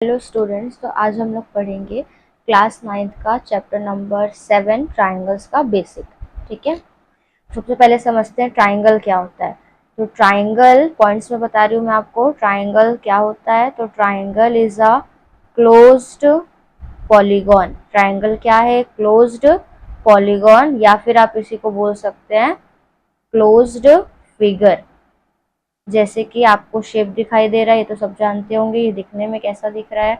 Hello students, तो आज हम लोग पढ़ेंगे क्लास 9th का चैप्टर नंबर 7 ट्राइंगल्स का बेसिक। ठीक है, सबसे पहले समझते हैं ट्राइंगल क्या होता है। तो ट्राइंगल पॉइंट्स में बता रही हूँ मैं आपको ट्राइंगल क्या होता है। तो triangle is a closed polygon. Triangle क्या है? क्लोज्ड पॉलीगॉन, या फिर आप इसी को बोल सकते हैं क्लोज्ड फिगर। जैसे कि आपको शेप दिखाई दे रहा है, ये तो सब जानते होंगे ये दिखने में कैसा दिख रहा है,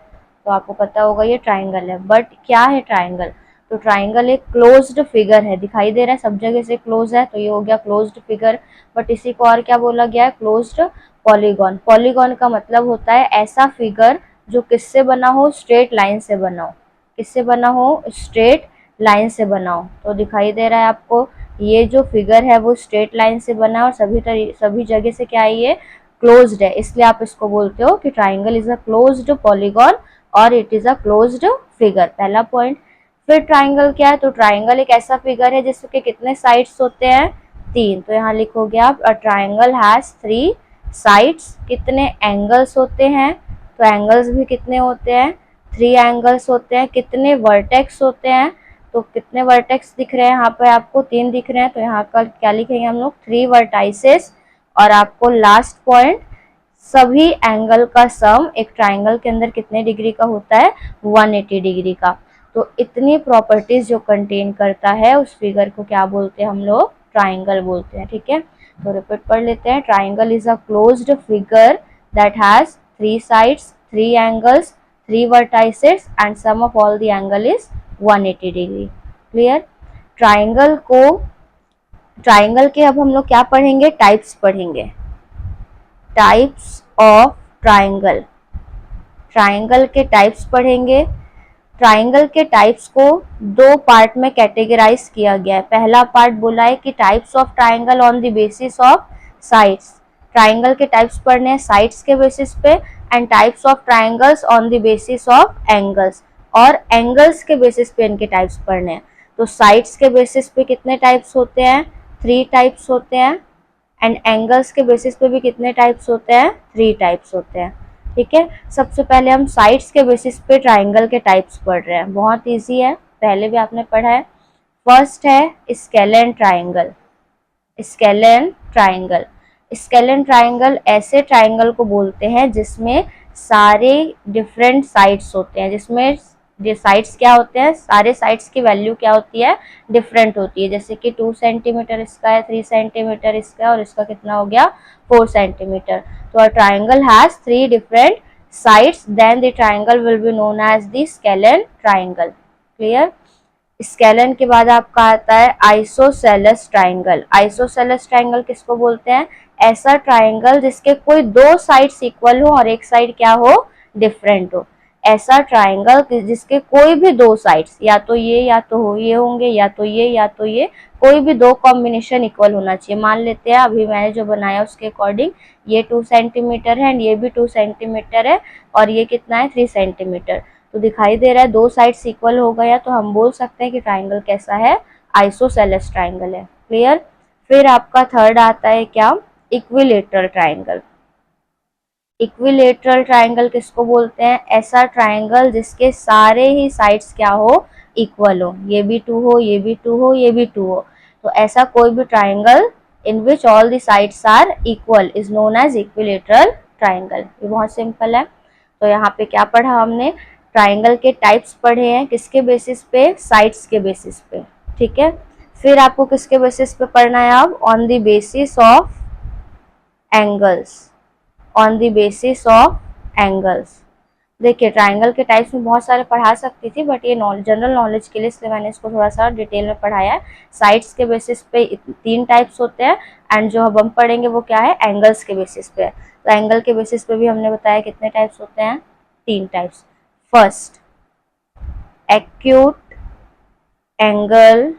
तो आपको पता होगा ये ट्राइंगल है। बट क्या है ट्राइंगल? तो ट्राइंगल एक क्लोज्ड फिगर है, दिखाई दे रहा है सब जगह से क्लोज है, तो ये हो गया क्लोज्ड फिगर। बट इसी को और क्या बोला गया है? Closed polygon. पॉलीगॉन का मतलब होता है ऐसा फिगर जो किससे बना हो? स्ट्रेट लाइन से बना हो। किससे बना हो? स्ट्रेट लाइन से बना हो। तो दिखाई दे रहा है आपको ये जो फिगर है वो स्ट्रेट लाइन से बना है और सभी जगह से क्या है? ये क्लोज्ड है, इसलिए आप इसको बोलते हो कि triangle is a closed polygon और it is a closed figure. पहला पॉइंट। फिर ट्राइंगल क्या है? तो ट्राइंगल एक ऐसा फिगर है जिसके कितने साइड्स होते हैं? 3। तो यहाँ लिखोगे आप अ ट्राइंगल हैज 3 साइड्स। कितने एंगल्स होते हैं? तो एंगल्स भी कितने होते हैं? 3 एंगल्स होते हैं। कितने वर्टेक्स होते हैं? तो कितने वर्टेक्स दिख रहे हैं यहाँ पे आपको? 3 दिख रहे हैं, तो यहाँ का क्या लिखेंगे हम लोग? 3 वर्टाइसेस। और आपको लास्ट पॉइंट, सभी एंगल का सम एक ट्राइंगल के अंदर कितने डिग्री का होता है? 180 डिग्री का। तो इतनी प्रॉपर्टीज जो कंटेन करता है उस फिगर को क्या बोलते हैं हम लोग? ट्राइंगल बोलते हैं। ठीक है, तो रिपीट पढ़ लेते हैं। Triangle is a closed figure that has 3 sides, 3 angles, 3 vertices and sum of all the angle is 180 degree. Clear? Triangle को, ट्राइंगल के अब हम लोग क्या पढ़ेंगे? टाइप्स पढ़ेंगे। Types of triangle. ट्राइंगल के टाइप्स पढ़ेंगे। ट्राइंगल के टाइप्स को 2 पार्ट में कैटेगराइज किया गया है। पहला पार्ट बोला है कि types of triangle on the basis of sides. Triangle के टाइप्स पढ़ने हैं साइड्स के बेसिस पे, and types of triangles on the basis of angles, और एंगल्स के बेसिस पे इनके टाइप्स पढ़ने हैं। तो साइड्स के बेसिस पे कितने टाइप्स होते हैं? 3 टाइप्स होते हैं। एंड एंगल्स के बेसिस पे भी कितने टाइप्स होते हैं? 3 टाइप्स होते हैं। ठीक है, सबसे पहले हम साइड्स के बेसिस पे ट्राइंगल के टाइप्स पढ़ रहे हैं। बहुत इजी है, पहले भी आपने पढ़ा है। फर्स्ट है scalene triangle. Scalene triangle. Scalene triangle ऐसे ट्राइंगल को बोलते हैं जिसमें सारे डिफरेंट साइड्स होते हैं, जिसमें ये साइड्स क्या होते हैं? सारे साइड्स की वैल्यू क्या होती है? डिफरेंट होती है। जैसे कि 2 सेंटीमीटर इसका है, 3 सेंटीमीटर इसका है, और इसका कितना हो गया? 4 सेंटीमीटर। तो a triangle has 3 different sides, then the triangle will be known as the scalene triangle. Clear? Scalene के बाद आपका आता है आइसोसेलेस ट्राइंगल। आइसोसेलेस ट्राइंगल किसको बोलते हैं? ऐसा ट्राइंगल जिसके कोई 2 साइड्स इक्वल हो और एक साइड क्या हो? डिफरेंट हो। ऐसा ट्राइंगल जिसके कोई भी 2 साइड्स, या तो ये या तो हो ये होंगे, या तो ये या तो ये, कोई भी 2 कॉम्बिनेशन इक्वल होना चाहिए। मान लेते हैं अभी मैंने जो बनाया उसके अकॉर्डिंग ये 2 सेंटीमीटर है एंड ये भी 2 सेंटीमीटर है, और ये कितना है? 3 सेंटीमीटर। तो दिखाई दे रहा है 2 साइड्स इक्वल हो गया, तो हम बोल सकते हैं कि ट्राइंगल कैसा है? आइसोसेलेस ट्राइंगल है। क्लियर? फिर आपका थर्ड आता है क्या? Equilateral triangle. इक्विलेटरल ट्राइंगल किसको बोलते हैं? ऐसा ट्राइंगल जिसके सारे ही साइड्स क्या हो? इक्वल हो। ये भी 2 हो, ये भी 2 हो, ये भी 2 हो। तो ऐसा कोई भी triangle in which all the sides are equal is known as equilateral triangle. ये बहुत सिंपल है। तो यहाँ पे क्या पढ़ा हमने? ट्राइंगल के टाइप्स पढ़े हैं, किसके बेसिस पे? साइड्स के बेसिस पे। ठीक है, फिर आपको किसके बेसिस पे पढ़ना है? अब on the basis of angles. On the basis of angles. देखिए ट्राइंगल के टाइप्स में बहुत सारे पढ़ा सकती थी, बट ये जनरल नॉलेज के लिए इसलिए मैंने इसको थोड़ा सा डिटेल में पढ़ाया है। साइड्स के बेसिस पे 3 टाइप्स होते हैं, एंड जो अब हम पढ़ेंगे वो क्या है? एंगल्स के बेसिस पे। तो एंगल के बेसिस पे भी हमने बताया कितने टाइप्स होते हैं? 3 टाइप्स। First, acute angle